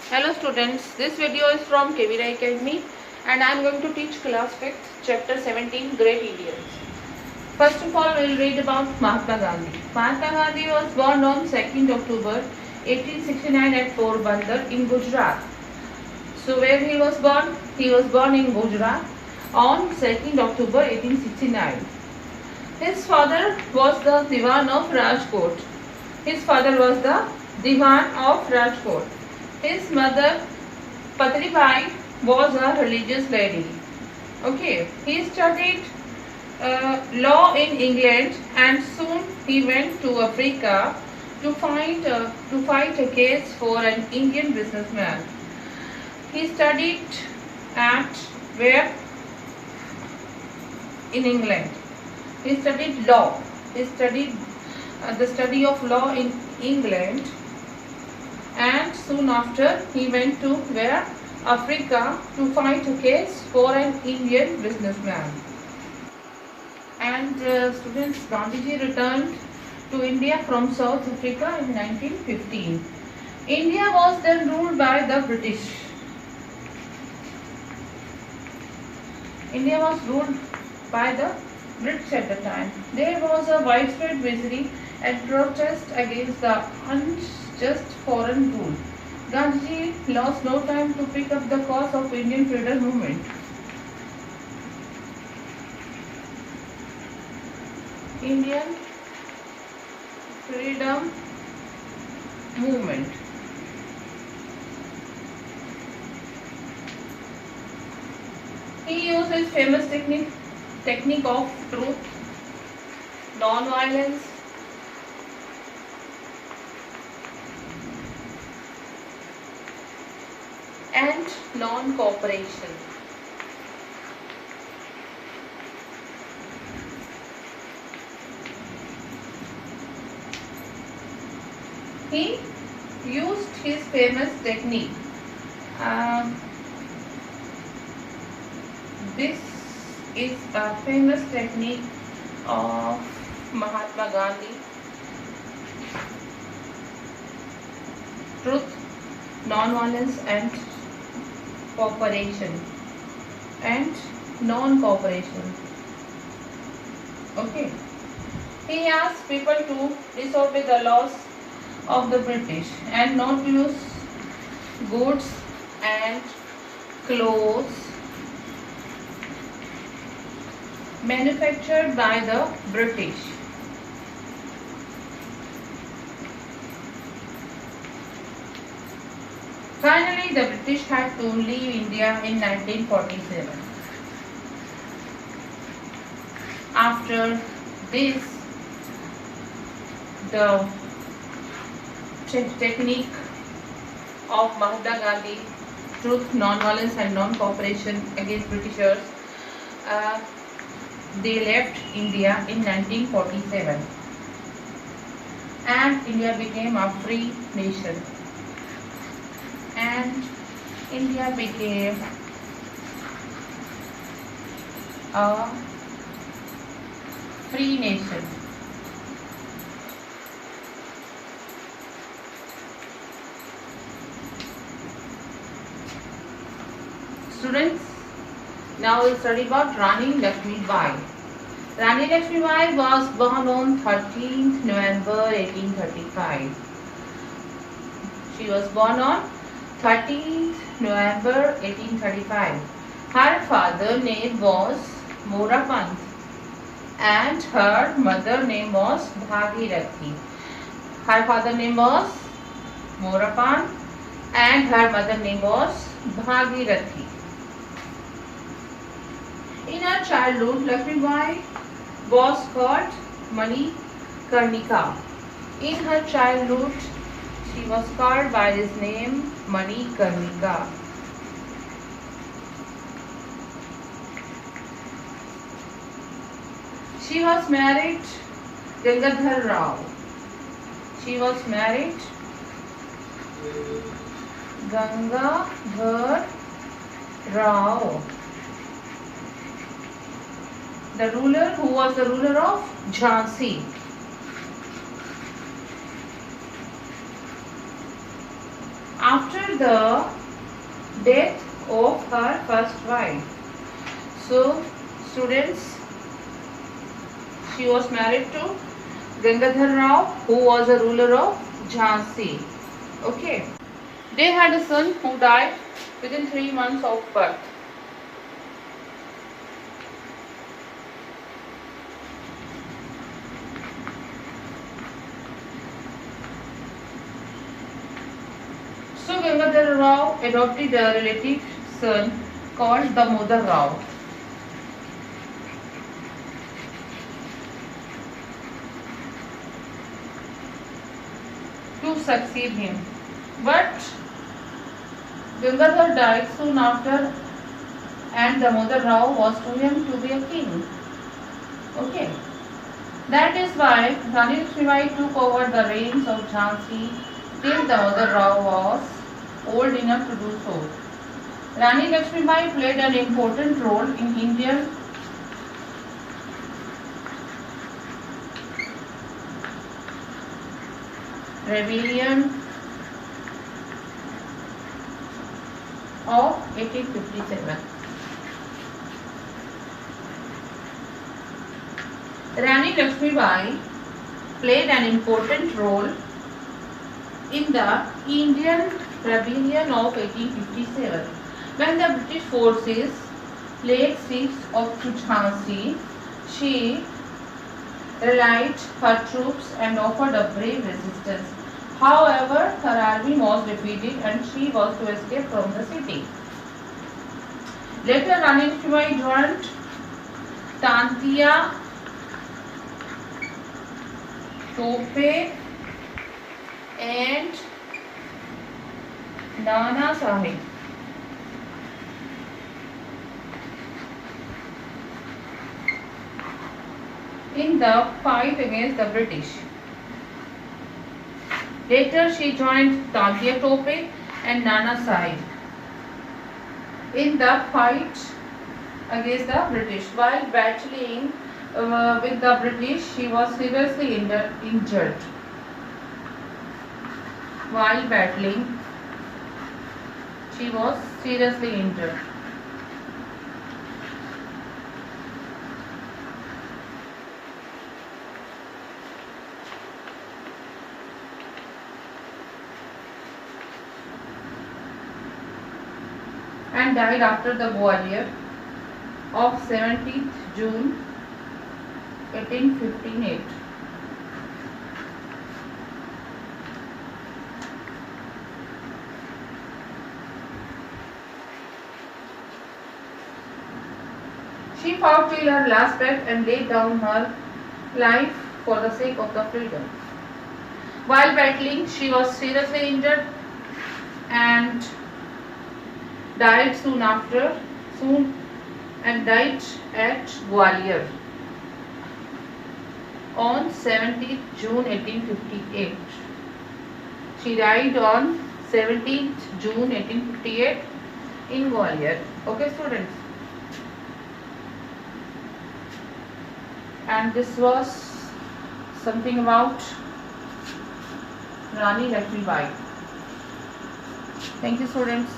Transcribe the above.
Hello students, this video is from KVRI Academy and I am going to teach class 5th chapter 17 Great Indians. First of all, we will read about Mahatma Gandhi. Mahatma Gandhi was born on 2nd October 1869 at Porbandar in Gujarat. So where he was born? He was born in Gujarat on 2nd October 1869. His father was the Diwan of Rajkot. His father was the Diwan of Rajkot. His mother Patribai was a religious lady. Okay, he studied law in England and soon he went to Africa to fight a case for an Indian businessman. He studied at where? In England. He studied law. He studied the study of law in England, and soon after he went to where? Africa to fight a case for an Indian businessman. And students, Gandhiji returned to India from South Africa in 1915. India was then ruled by the British. India was ruled by the British at the time. There was a widespread misery and protest against the unjust foreign rule. Gandhiji lost no time to pick up the cause of Indian freedom movement. Indian freedom movement. He used his famous technique of truth, non-violence, and non-cooperation. He used his famous technique. This is a famous technique of Mahatma Gandhi. Truth, non-violence and cooperation and non-cooperation. Okay. He asked people to disobey the laws of the British and not to use goods and clothes manufactured by the British. Finally, the British had to leave India in 1947. After this, the technique of Mahatma Gandhi, truth, non-violence and non-cooperation against Britishers, they left India in 1947 and India became a free nation. And India became a free nation. Students, now we'll study about Rani Lakshmibai. Rani Lakshmibai was born on 13th November 1835. She was born on 13th November 1835. Her father name was Morapant and her mother name was Bhagirathi. Her father name was Morapant and her mother name was Bhagirathi. In her childhood, Lakshmibai was called Manikarnika. In her childhood, she was called by this name Manikarnika. She was married Gangadhar Rao. She was married Gangadhar Rao, the ruler who was the ruler of Jhansi. after the death of her first wife. So, students, she was married to Gangadhar Rao, who was a ruler of Jhansi. Okay. They had a son who died within 3 months of birth. So Gangadhar Rao adopted a relative son called Damodar Rao. To succeed him. But Gangadhar died soon after and Damodar Rao was too young to be a king. Okay. That is why Rani Lakshmibai took over the reins of Jhansi till Damodar Rao was old enough to do so. Rani Lakshmibai played an important role in Indian rebellion of 1857. Rani Lakshmibai played an important role in the Indian rebellion of 1857 when the British forces laid siege to Jhansi. She rallied her troops and offered a brave resistance. However, her army was defeated and she was to escape from the city. Later, Rani Lakshmibai joined Tantia Tope and Nana Sahib in the fight against the British. Later, she joined Tantia Tope and Nana Sahib in the fight against the British. While battling with the British, she was seriously injured. While battling, she was seriously injured. And died after the Gwalior of 17th June 1858. She fought till her last breath and laid down her life for the sake of the freedom. While battling, she was seriously injured and died soon at Gwalior on 17th June 1858. She died on 17th June 1858 in Gwalior. Okay, students. And this was something about Rani Lakshmibai. Thank you, students.